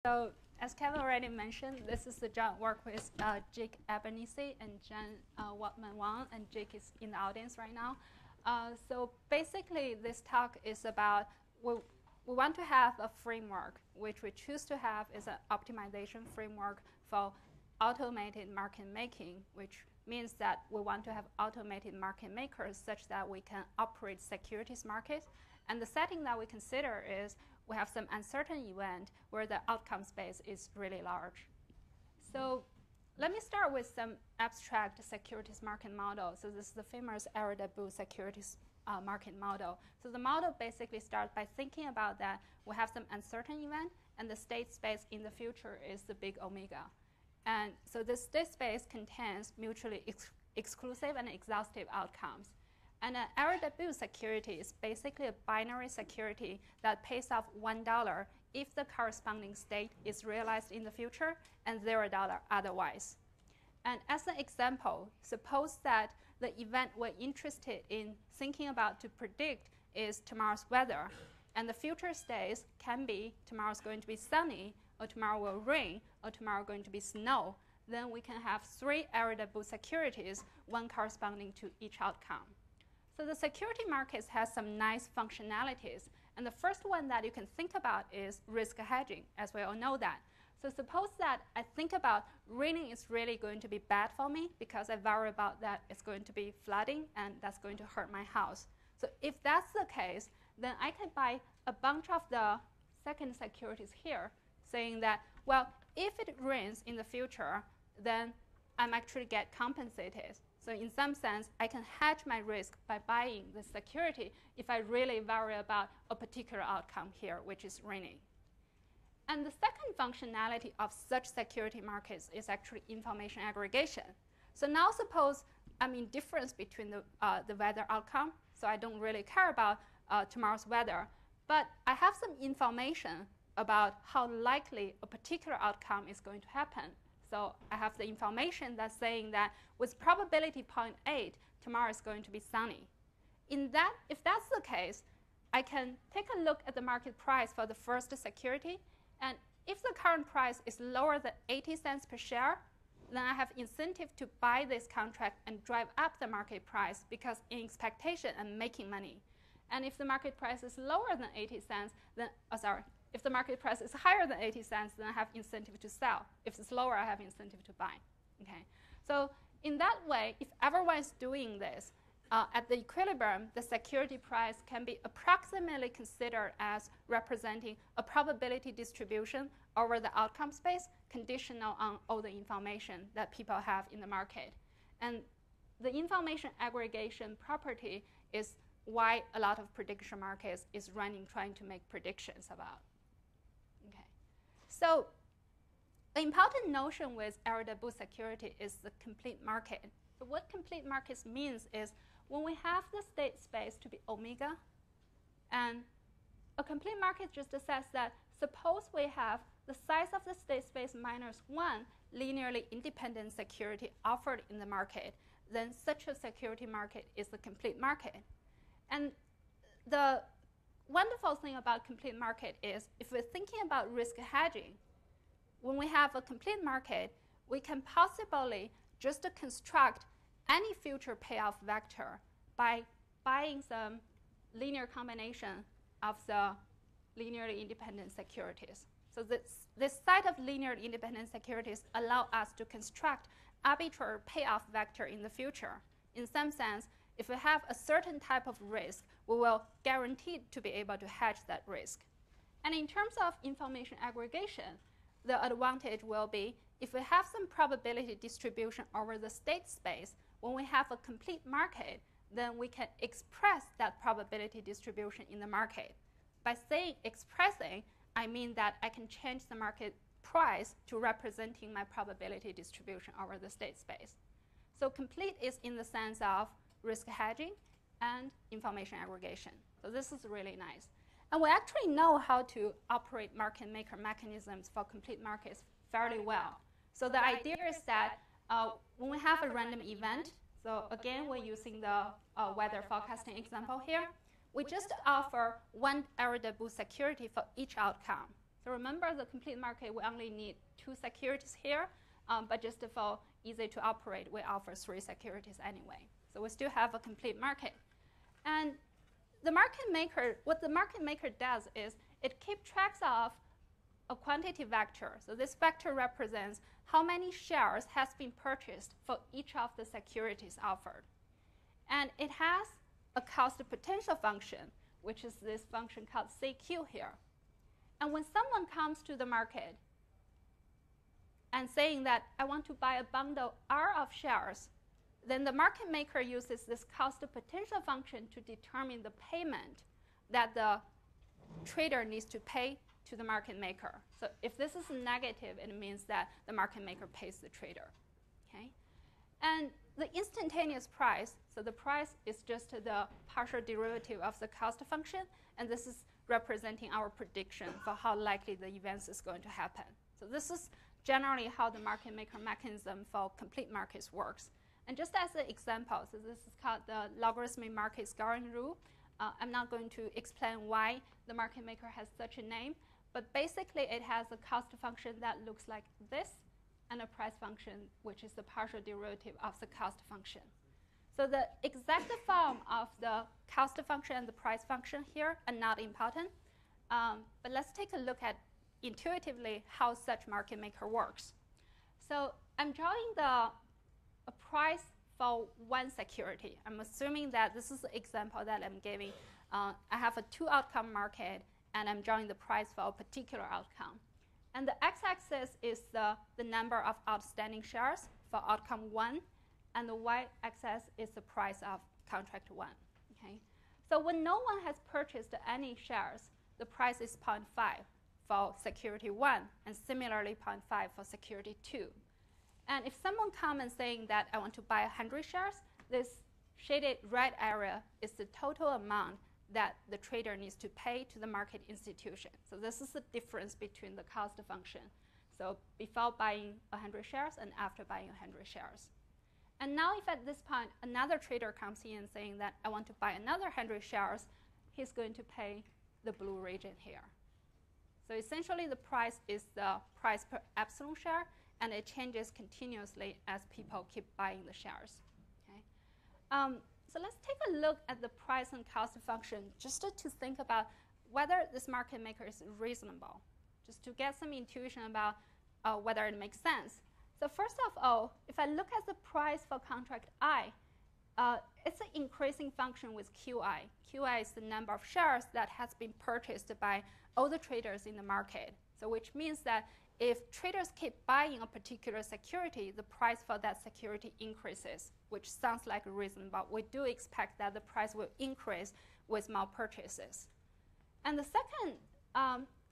So as Kevin already mentioned, this is the joint work with Jake Albanese and Jen Wang, and Jake is in the audience right now. So basically, this talk is about we want to have a framework, which we choose to have is an optimization framework for automated market making, which means that we want to have automated market makers such that we can operate securities markets. And the setting that we consider is we have some uncertain event where the outcome space is really large. So let me start with some abstract securities market model. So this is the famous Arrow-Debu securities market model. So the model basically starts by thinking about that we have some uncertain event, and the state space in the future is the big omega. And so this state space contains mutually exclusive and exhaustive outcomes. And an Arrow-Debu security is basically a binary security that pays off $1 if the corresponding state is realized in the future and $0 otherwise. And as an example, suppose that the event we're interested in thinking about to predict is tomorrow's weather. And the future states can be tomorrow's going to be sunny, or tomorrow will rain, or tomorrow going to be snow. Then we can have 3 Arrow-Debu securities, one corresponding to each outcome. So the security markets has some nice functionalities. And the first one that you can think about is risk hedging, as we all know that. So suppose that I think about raining is really going to be bad for me because I worry about that it's going to be flooding and that's going to hurt my house. So if that's the case, then I can buy a bunch of the second securities here saying that, well, if it rains in the future, then I'm actually get compensated. So in some sense, I can hedge my risk by buying the security if I really worry about a particular outcome here, which is raining. And the second functionality of such security markets is actually information aggregation. So now suppose I'm indifferent between the weather outcome, so I don't really care about tomorrow's weather, but I have some information about how likely a particular outcome is going to happen. So I have the information that's saying that with probability 0.8, tomorrow is going to be sunny. If that's the case, I can take a look at the market price for the first security. And if the current price is lower than 80 cents per share, then I have incentive to buy this contract and drive up the market price because in expectation, I'm making money. And if the market price is lower than 80 cents, then, if the market price is higher than 80 cents, then I have incentive to sell. If it's lower, I have incentive to buy. Okay. So in that way, if everyone is doing this, at the equilibrium, the security price can be approximately considered as representing a probability distribution over the outcome space conditional on all the information that people have in the market. And the information aggregation property is why a lot of prediction markets is running trying to make predictions about. Okay. So the important notion with Arrow-Debu security is the complete market. So what complete markets means is when we have the state space to be omega, and a complete market just says that suppose we have the size of the state space minus 1 linearly independent security offered in the market, then such a security market is the complete market. And the wonderful thing about complete market is if we're thinking about risk hedging, when we have a complete market, we can possibly just construct any future payoff vector by buying some linear combination of the linearly independent securities. So this set of linearly independent securities allow us to construct arbitrary payoff vector in the future. In some sense, if we have a certain type of risk, we will guarantee to be able to hedge that risk. And in terms of information aggregation, the advantage will be if we have some probability distribution over the state space, when we have a complete market, then we can express that probability distribution in the market. By saying expressing, I mean that I can change the market price to representing my probability distribution over the state space. So complete is in the sense of risk hedging and information aggregation. So this is really nice. And we actually know how to operate market maker mechanisms for complete markets fairly well. So the idea is that when we have a random event, so again, we're using the weather forecasting example here, we just offer one Arrow-Debu security for each outcome. So remember, the complete market, we only need 2 securities here, but just for easy to operate, we offer 3 securities anyway. So we still have a complete market. And the market maker, what the market maker does is it keeps track of a quantity vector. So this vector represents how many shares has been purchased for each of the securities offered. And it has a cost potential function, which is this function called CQ here. And when someone comes to the market and saying that I want to buy a bundle R of shares, then the market maker uses this cost potential function to determine the payment that the trader needs to pay to the market maker. So if this is negative, it means that the market maker pays the trader. Okay? And the instantaneous price, so the price is just the partial derivative of the cost function, and this is representing our prediction for how likely the events is going to happen. So this is generally how the market maker mechanism for complete markets works. And just as an example, so this is called the logarithmic market scoring rule. I'm not going to explain why the market maker has such a name, but basically it has a cost function that looks like this, and a price function, which is the partial derivative of the cost function. So the exact form of the cost function and the price function here are not important, but let's take a look at intuitively how such market maker works. So I'm drawing a price for one security. I'm assuming that this is the example that I'm giving. I have a 2-outcome market, and I'm drawing the price for a particular outcome. And the x-axis is the number of outstanding shares for outcome 1, and the y-axis is the price of contract 1. Okay? So when no one has purchased any shares, the price is 0.5 for security 1, and similarly 0.5 for security 2. And if someone comes and saying that I want to buy 100 shares, this shaded red area is the total amount that the trader needs to pay to the market institution. So this is the difference between the cost function. So before buying 100 shares and after buying 100 shares. And now if at this point another trader comes in saying that I want to buy another 100 shares, he's going to pay the blue region here. So essentially the price is the price per epsilon share, and it changes continuously as people keep buying the shares. Okay? So let's take a look at the price and cost function just to think about whether this market maker is reasonable, just to get some intuition about whether it makes sense. So first of all, if I look at the price for contract I, it's an increasing function with QI. QI is the number of shares that has been purchased by all the traders in the market. So which means that if traders keep buying a particular security, the price for that security increases, which sounds like reasonable. We do expect that the price will increase with more purchases. And the second,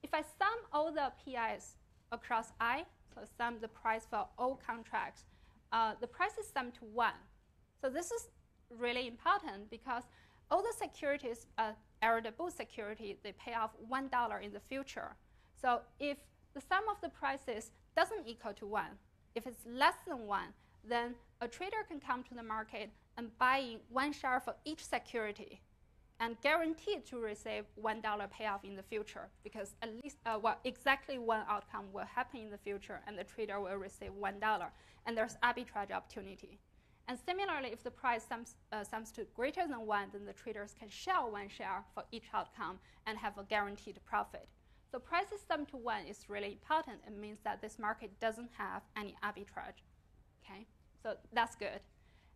if I sum all the PIs across I, so sum the price for all contracts, the price is summed to 1. So this is really important because all the securities, arrowed security, they pay off $1 in the future. So if the sum of the prices doesn't equal to 1, if it's less than 1, then a trader can come to the market and buy 1 share for each security and guaranteed to receive $1 payoff in the future, because at least exactly 1 outcome will happen in the future, and the trader will receive $1, and there's arbitrage opportunity. And similarly, if the price sums to greater than 1, then the traders can sell 1 share for each outcome and have a guaranteed profit. So prices summed to 1 is really important. It means that this market doesn't have any arbitrage. Okay, so that's good.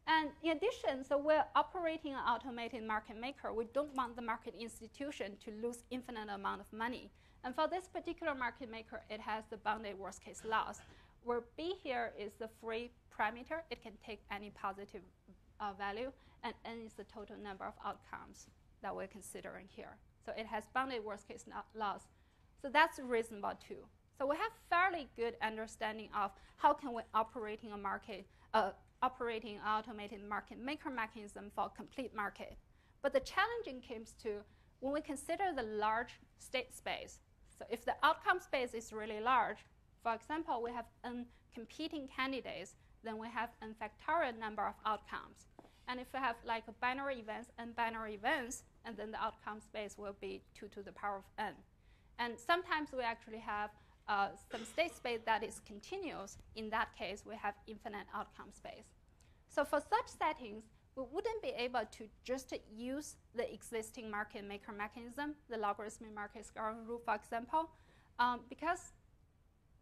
And in addition, so we're operating an automated market maker. We don't want the market institution to lose infinite amount of money. And for this particular market maker, it has the bounded worst case loss, where B here is the free parameter. It can take any positive value, and N is the total number of outcomes that we're considering here. So it has bounded worst case loss. So that's reasonable too. So we have fairly good understanding of how can we operating a market, operating an automated market maker mechanism for a complete market. But the challenging comes to when we consider the large state space. So if the outcome space is really large, for example, we have n competing candidates, then we have n factorial number of outcomes. And if we have like a binary events, n binary events, and then the outcome space will be 2 to the power of n. And sometimes we actually have some state space that is continuous. In that case, we have infinite outcome space. So for such settings, we wouldn't be able to just use the existing market maker mechanism, the logarithmic market scaling rule, for example, because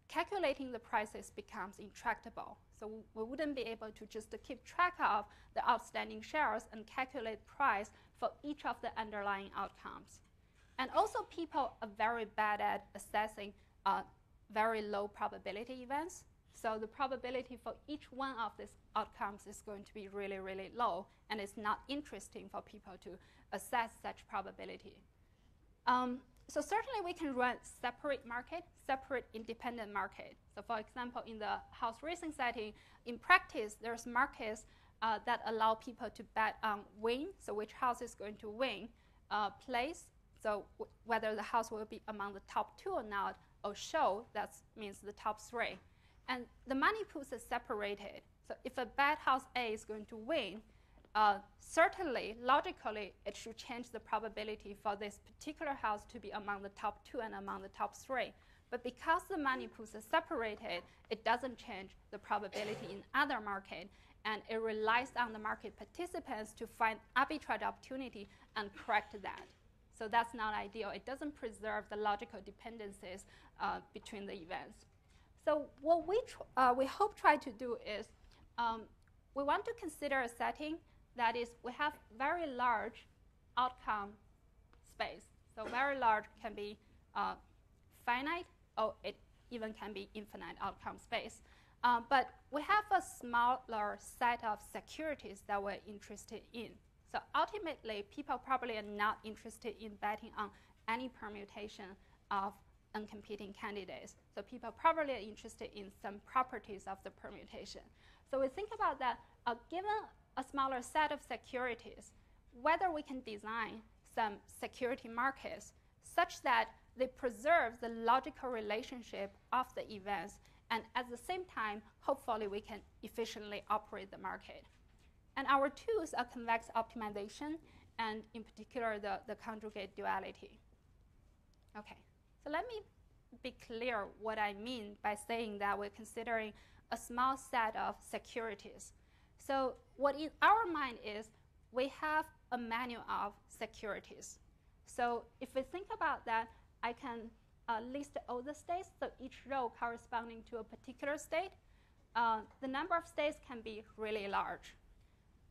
calculating the prices becomes intractable. So we wouldn't be able to just keep track of the outstanding shares and calculate price for each of the underlying outcomes. And also, people are very bad at assessing very low probability events. So the probability for each one of these outcomes is going to be really, really low, and it's not interesting for people to assess such probability. So certainly we can run separate market, separate independent market. So for example, in the house racing setting, in practice, there's markets that allow people to bet on win, so which house is going to win, place, so whether the house will be among the top 2 or not, or show, that means the top 3. And the money pools are separated. So if a bet house A is going to win, certainly, logically, it should change the probability for this particular house to be among the top 2 and among the top 3. But because the money pools are separated, it doesn't change the probability in other market, and it relies on the market participants to find arbitrage opportunity and correct that. So that's not ideal. It doesn't preserve the logical dependencies between the events. So what we hope try to do is we want to consider a setting that is we have very large outcome space. So very large can be finite, or it even can be infinite outcome space. But we have a smaller set of securities that we're interested in. So ultimately, people probably are not interested in betting on any permutation of uncompeting candidates. So people probably are interested in some properties of the permutation. So we think about that, given a smaller set of securities, whether we can design some security markets such that they preserve the logical relationship of the events, and at the same time, hopefully we can efficiently operate the market. And our tools are convex optimization, and in particular, the conjugate duality. Okay, so let me be clear what I mean by saying that we're considering a small set of securities. So what in our mind is we have a menu of securities. So if we think about that, I can list all the states, so each row corresponding to a particular state. The number of states can be really large.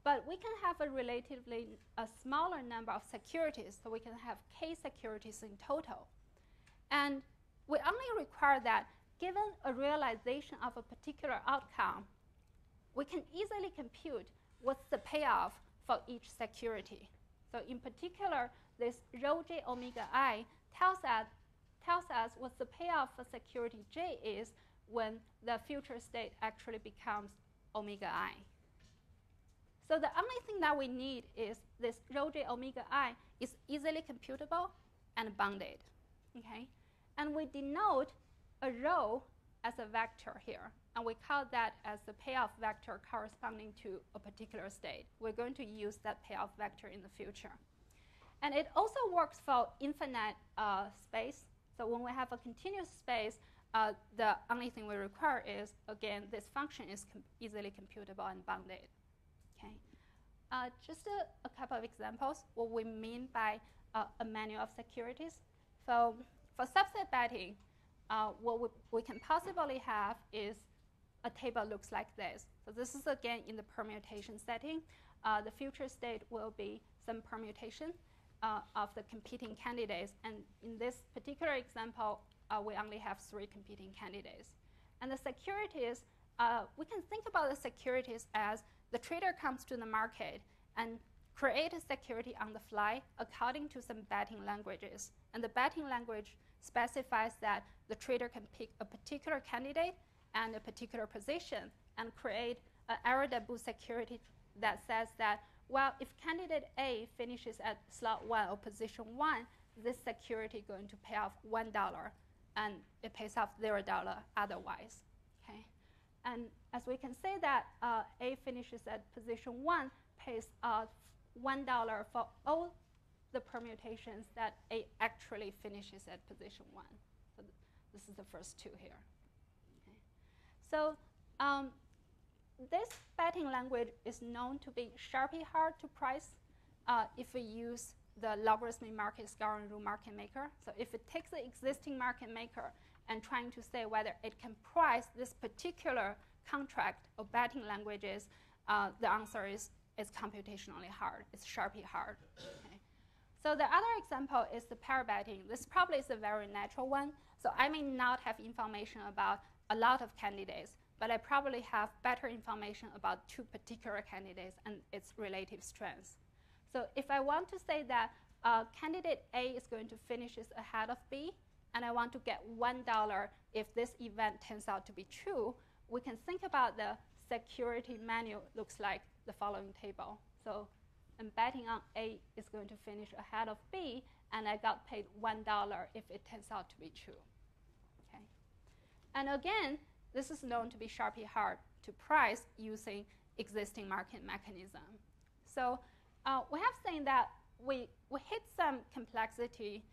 But we can have a relatively smaller number of securities, so we can have k securities in total. And we only require that given a realization of a particular outcome, we can easily compute what's the payoff for each security. So in particular, this rho j omega I tells us what the payoff for security j is when the future state actually becomes omega I. So the only thing that we need is this rho j omega I is easily computable and bounded. Okay? And we denote a rho as a vector here, and we call that as the payoff vector corresponding to a particular state. We're going to use that payoff vector in the future. And it also works for infinite space. So when we have a continuous space, the only thing we require is, again, this function is easily computable and bounded. Okay. Just a couple of examples, what we mean by a menu of securities. So for subset betting, what we can possibly have is a table looks like this. So this is, again, in the permutation setting. The future state will be some permutation of the competing candidates. And in this particular example, we only have 3 competing candidates. And the securities, we can think about the securities as the trader comes to the market and create a security on the fly according to some betting languages. And the betting language specifies that the trader can pick a particular candidate and a particular position and create an error-debut security that says that, well, if candidate A finishes at slot 1 or position 1, this security is going to pay off $1, and it pays off $0 otherwise. Okay? And as we can say that A finishes at position 1 pays off $1 for all the permutations that A actually finishes at position 1. So this is the first 2 here. Okay. So this betting language is known to be sharply hard to price if we use the logarithmic market scoring rule market maker. So if it takes the existing market maker and trying to say whether it can price this particular contract of betting languages, the answer is computationally hard. It's sharply hard. Okay. So the other example is the pair betting. This probably is a very natural one. So I may not have information about a lot of candidates, but I probably have better information about 2 particular candidates and its relative strengths. So if I want to say that candidate A is going to finish ahead of B, and I want to get $1 if this event turns out to be true, we can think about the security menu looks like the following table. So I'm betting on A is going to finish ahead of B, and I got paid $1 if it turns out to be true. Okay. And again, this is known to be sharply hard to price using existing market mechanism. So we have seen that we hit some complexity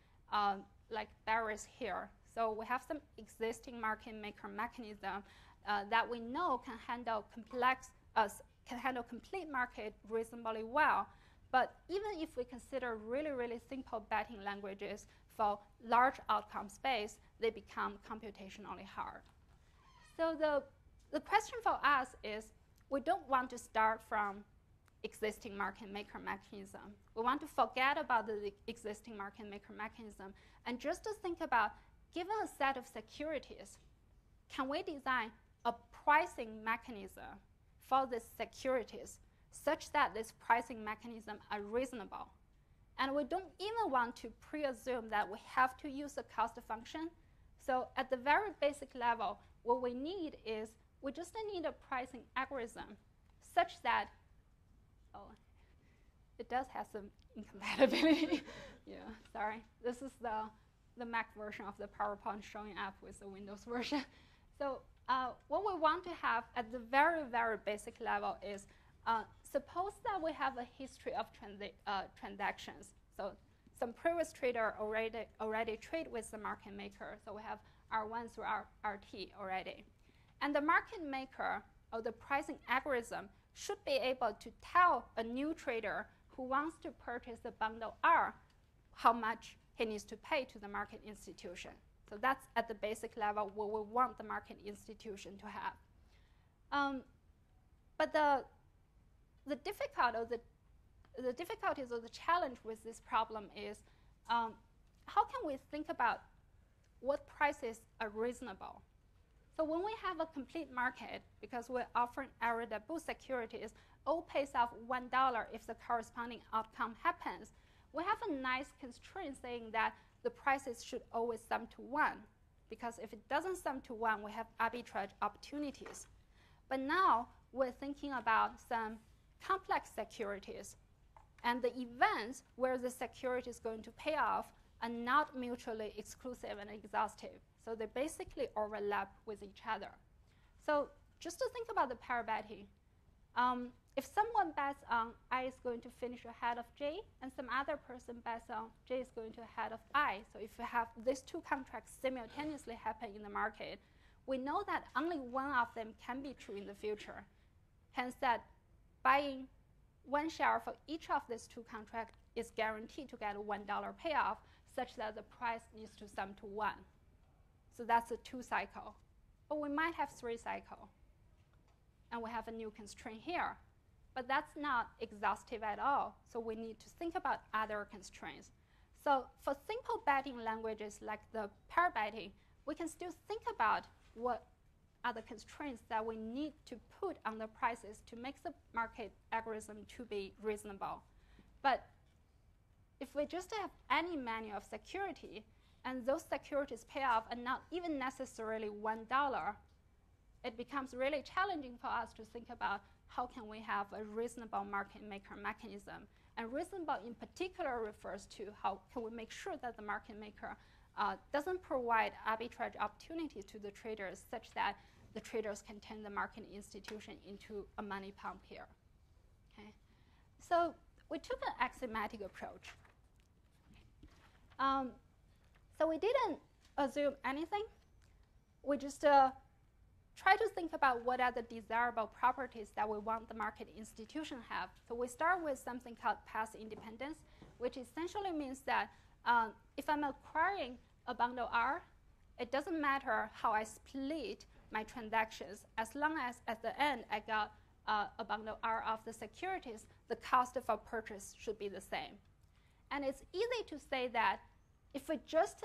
like barriers here. So we have some existing market maker mechanism that we know can handle complete market reasonably well. But even if we consider really, really simple betting languages for large outcome space, they become computationally hard. So the question for us is, we don't want to start from existing market maker mechanism. We want to forget about the existing market maker mechanism and just to think about, given a set of securities, can we design a pricing mechanism for these securities such that this pricing mechanism are reasonable? And we don't even want to presume that we have to use a cost function. So at the very basic level, what we need is we just need a pricing algorithm such that, oh, it does have some incompatibility. Yeah, sorry. This is the Mac version of the PowerPoint showing up with the Windows version. So what we want to have at the very, very basic level is, suppose that we have a history of transactions. So some previous trader already trade with the market maker. So we have R1 through RT already. And the market maker, or the pricing algorithm, should be able to tell a new trader who wants to purchase the bundle R how much he needs to pay to the market institution. So that's at the basic level what we want the market institution to have. But the difficulties or the challenge with this problem is, how can we think about what prices are reasonable? So when we have a complete market, because we're offering irreducible securities, all pays off $1 if the corresponding outcome happens, we have a nice constraint saying that the prices should always sum to 1. Because if it doesn't sum to 1, we have arbitrage opportunities. But now we're thinking about some complex securities. And the events where the security is going to pay off are not mutually exclusive and exhaustive. So they basically overlap with each other. So just to think about the pair betting, if someone bets on I is going to finish ahead of J, and some other person bets on J is going to ahead of I, so if we have these 2 contracts simultaneously happen in the market, we know that only one of them can be true in the future. Hence that buying 1 share for each of these 2 contracts is guaranteed to get a $1 payoff, such that the price needs to sum to 1. So that's a 2 cycle. Or we might have 3 cycle. And we have a new constraint here. But that's not exhaustive at all. So we need to think about other constraints. So for simple betting languages like the pair betting, we can still think about what are the constraints that we need to put on the prices to make the market algorithm to be reasonable. But if we just have any menu of security, and those securities pay off and not even necessarily $1, it becomes really challenging for us to think about how can we have a reasonable market maker mechanism. And reasonable in particular refers to how can we make sure that the market maker doesn't provide arbitrage opportunities to the traders such that the traders can turn the market institution into a money pump here. Okay. So we took an axiomatic approach. So we didn't assume anything. We just try to think about what are the desirable properties that we want the market institution have. So we start with something called path independence, which essentially means that if I'm acquiring a bundle R, it doesn't matter how I split my transactions. As long as at the end I got a bundle R of the securities, the cost for purchase should be the same. And it's easy to say that if we just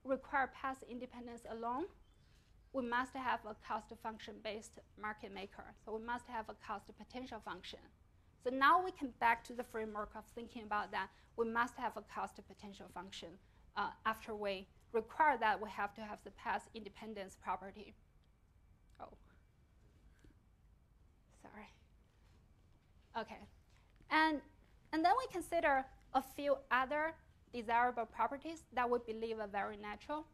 require path independence alone, we must have a cost function-based market maker. So we must have a cost potential function. So now we can back to the framework of thinking about that. We must have a cost potential function after we require that we have to have the path independence property. Oh, sorry. OK. And then we consider a few other desirable properties that we believe are very natural.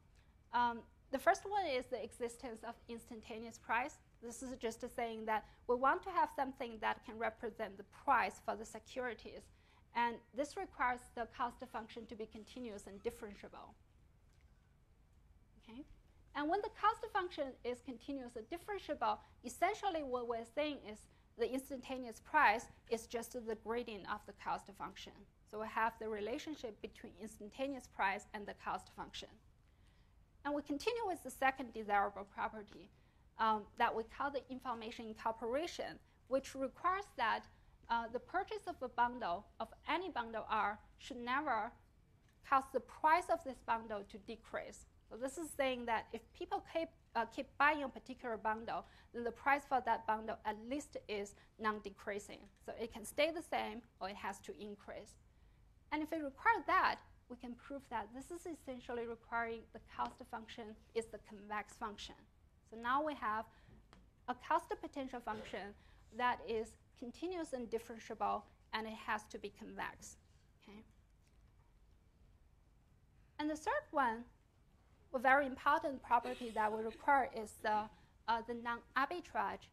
The first one is the existence of instantaneous price. This is just saying that we want to have something that can represent the price for the securities. And this requires the cost function to be continuous and differentiable. Okay? And when the cost function is continuous and differentiable, essentially what we're saying is the instantaneous price is just the gradient of the cost function. So we have the relationship between instantaneous price and the cost function. And we continue with the second desirable property that we call the information incorporation, which requires that the purchase of a bundle, of any bundle R, should never cause the price of this bundle to decrease. So this is saying that if people keep buying a particular bundle, then the price for that bundle at least is non-decreasing. So it can stay the same or it has to increase. And if we require that, we can prove that this is essentially requiring the cost function is the convex function. So now we have a cost potential function that is continuous and differentiable, and it has to be convex. Okay? And the third one, a very important property that we require is the non-arbitrage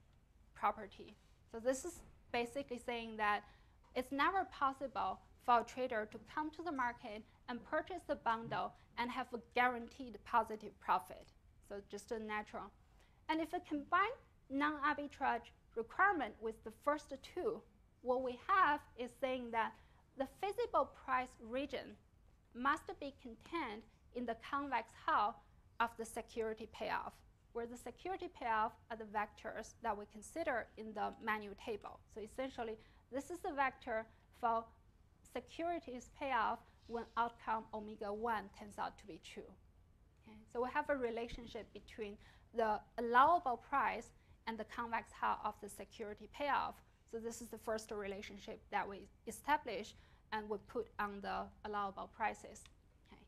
property. So this is basically saying that it's never possible for a trader to come to the market and purchase the bundle and have a guaranteed positive profit. So just a natural. And if we combine non-arbitrage requirement with the first two, what we have is saying that the feasible price region must be contained in the convex hull of the security payoff, where the security payoff are the vectors that we consider in the manual table. So essentially, this is the vector for securities payoff when outcome omega 1 turns out to be true. Okay? So we have a relationship between the allowable price and the convex hull of the security payoff. So this is the first relationship that we establish and we put on the allowable prices. Okay?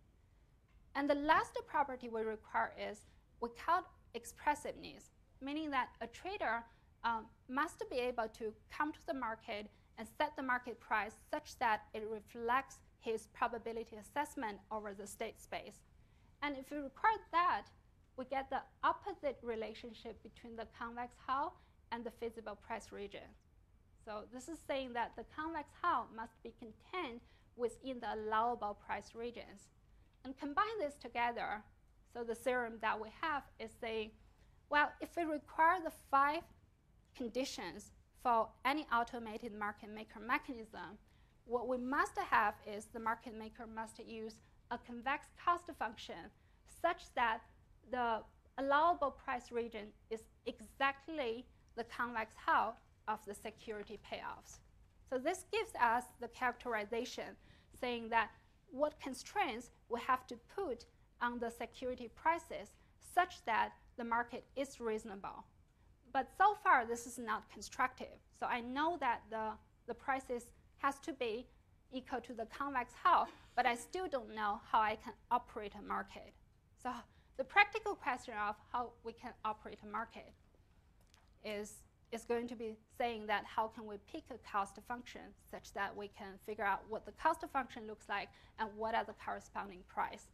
And the last property we require is we call expressiveness, meaning that a trader must be able to come to the market and set the market price such that it reflects his probability assessment over the state space. And if we require that, we get the opposite relationship between the convex hull and the feasible price region. So this is saying that the convex hull must be contained within the allowable price regions. And combine this together, so the theorem that we have is saying, well, if we require the 5 conditions for any automated market maker mechanism, what we must have is the market maker must use a convex cost function such that the allowable price region is exactly the convex hull of the security payoffs. So this gives us the characterization saying that what constraints we have to put on the security prices such that the market is reasonable. But so far, this is not constructive. So I know that the prices has to be equal to the convex hull, but I still don't know how I can operate a market. So the practical question of how we can operate a market is going to be saying that how can we pick a cost function such that we can figure out what the cost function looks like and what are the corresponding price.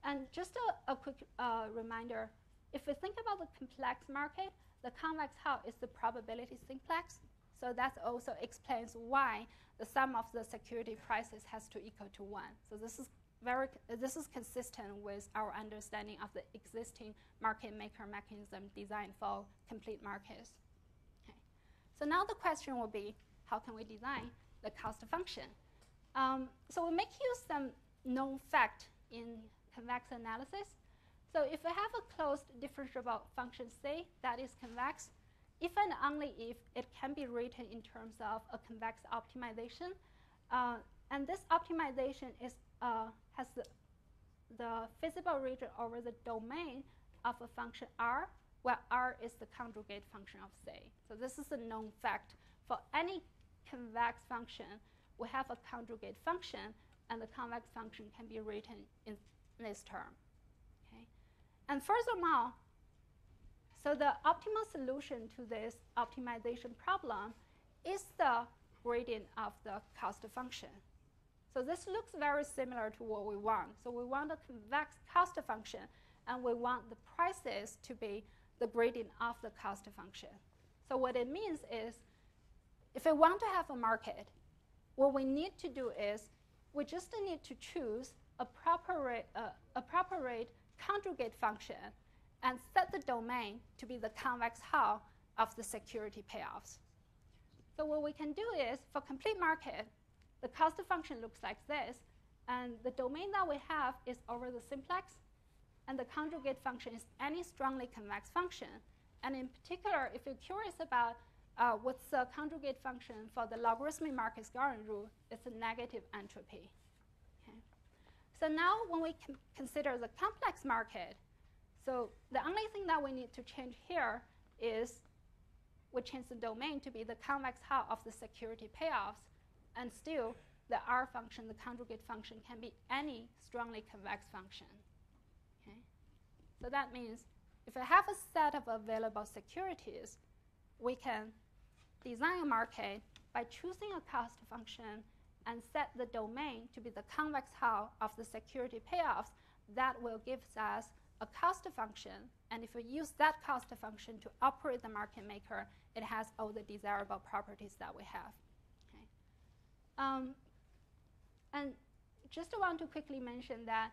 And just a quick reminder, if we think about the complex market, the convex hull is the probability simplex. So that also explains why the sum of the security prices has to equal to 1. So this is this is consistent with our understanding of the existing market maker mechanism designed for complete markets. Okay. So now the question will be, how can we design the cost function? So we make use of some known fact in convex analysis. So if we have a closed differentiable function C that is convex, if and only if it can be written in terms of a convex optimization, and this optimization is, has the feasible region over the domain of a function R, where R is the conjugate function of C. So this is a known fact. For any convex function, we have a conjugate function, and the convex function can be written in this term. Okay? And furthermore, so the optimal solution to this optimization problem is the gradient of the cost function. So this looks very similar to what we want. So we want a convex cost function, and we want the prices to be the gradient of the cost function. So what it means is, if we want to have a market, what we need to do is we just need to choose a proper rate conjugate function and set the domain to be the convex hull of the security payoffs. So what we can do is, for complete market, the cost function looks like this, and the domain that we have is over the simplex, and the conjugate function is any strongly convex function. And in particular, if you're curious about what's the conjugate function for the logarithmic market scaling rule, it's a negative entropy. Okay. So now when we consider the complex market, so the only thing that we need to change here is we change the domain to be the convex hull of the security payoffs, and still the R function, the conjugate function, can be any strongly convex function. Okay? So that means if I have a set of available securities, we can design a market by choosing a cost function and set the domain to be the convex hull of the security payoffs. That will give us a cost function, and if we use that cost function to operate the market maker, it has all the desirable properties that we have. Okay. And just want to quickly mention that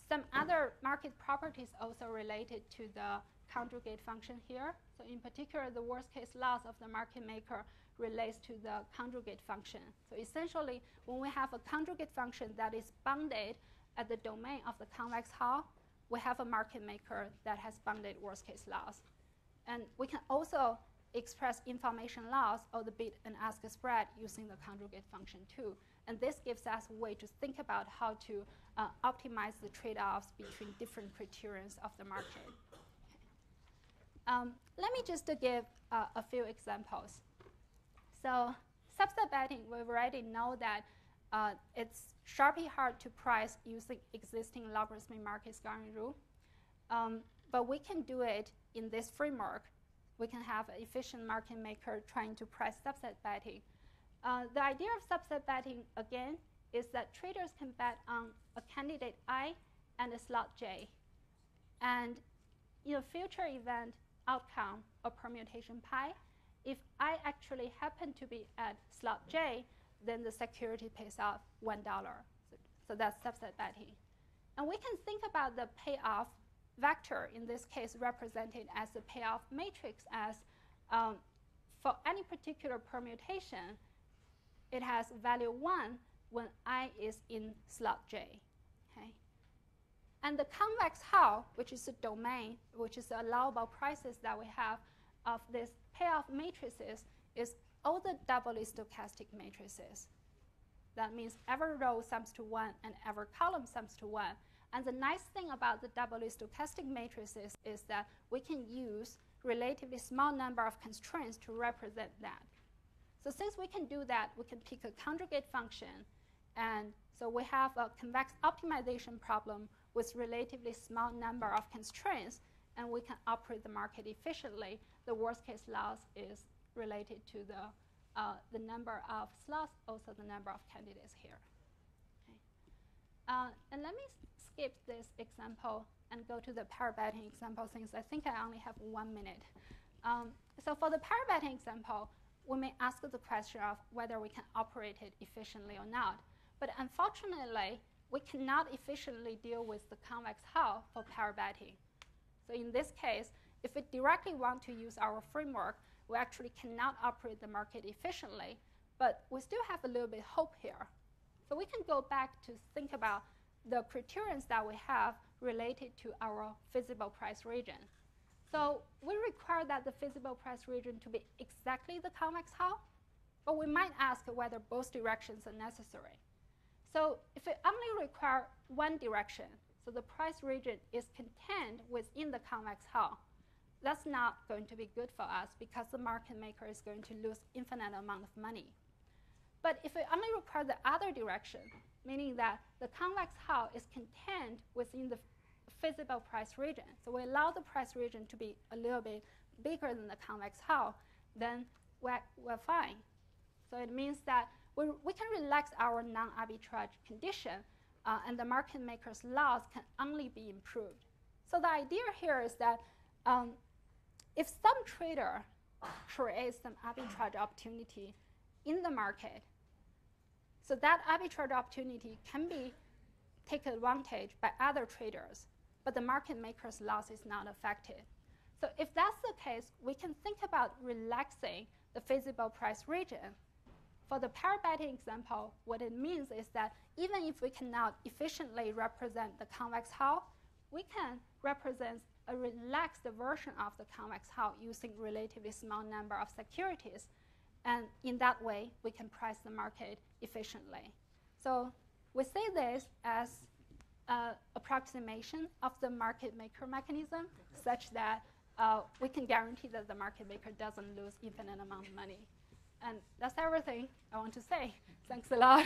some other market properties also related to the conjugate function here. So in particular, the worst case loss of the market maker relates to the conjugate function. So essentially, when we have a conjugate function that is bounded at the domain of the convex hull, we have a market maker that has bounded worst case loss. And we can also express information loss or the bid and ask spread using the conjugate function too. And this gives us a way to think about how to optimize the trade-offs between different criteria of the market. Let me just give a few examples. So subset betting, we already know that it's sharply hard to price using existing logarithmic market scaling rule. But we can do it in this framework. We can have an efficient market maker trying to price subset betting. The idea of subset betting, again, is that traders can bet on a candidate I and a slot J. And in a future event outcome of permutation pi, if I actually happen to be at slot J, then the security pays off $1. So that's subset betting. And we can think about the payoff vector, in this case represented as the payoff matrix, as for any particular permutation, it has value 1 when I is in slot J. Okay? And the convex hull, which is the domain, which is the allowable prices that we have of this payoff matrices, is all the doubly stochastic matrices. That means every row sums to 1 and every column sums to 1. And the nice thing about the doubly stochastic matrices is that we can use relatively small number of constraints to represent that. So since we can do that, we can pick a conjugate function. And so we have a convex optimization problem with relatively small number of constraints, and we can operate the market efficiently. The worst case loss is related to the number of slots, also the number of candidates here. Okay. And let me skip this example and go to the pair betting example, since I think I only have 1 minute. So for the pair betting example, we may ask the question of whether we can operate it efficiently or not. But unfortunately, we cannot efficiently deal with the convex hull for pair betting. So in this case, if we directly want to use our framework, we actually cannot operate the market efficiently, but we still have a little bit of hope here. So we can go back to think about the criterions that we have related to our feasible price region. So we require that the feasible price region to be exactly the convex hull, but we might ask whether both directions are necessary. So if we only require one direction, so the price region is contained within the convex hull, that's not going to be good for us because the market maker is going to lose infinite amount of money. But if we only require the other direction, meaning that the convex hull is contained within the feasible price region, so we allow the price region to be a little bit bigger than the convex hull, then we're fine. So it means that we can relax our non-arbitrage condition, and the market maker's loss can only be improved. So the idea here is that if some trader creates some arbitrage opportunity in the market, so that arbitrage opportunity can be taken advantage by other traders, but the market maker's loss is not affected. So if that's the case, we can think about relaxing the feasible price region. For the pair betting example, what it means is that even if we cannot efficiently represent the convex hull, we can represent a relaxed version of the convex hull using relatively small number of securities. And in that way, we can price the market efficiently. So we see this as an approximation of the market maker mechanism such that we can guarantee that the market maker doesn't lose infinite amount of money. And that's everything I want to say. Thanks a lot.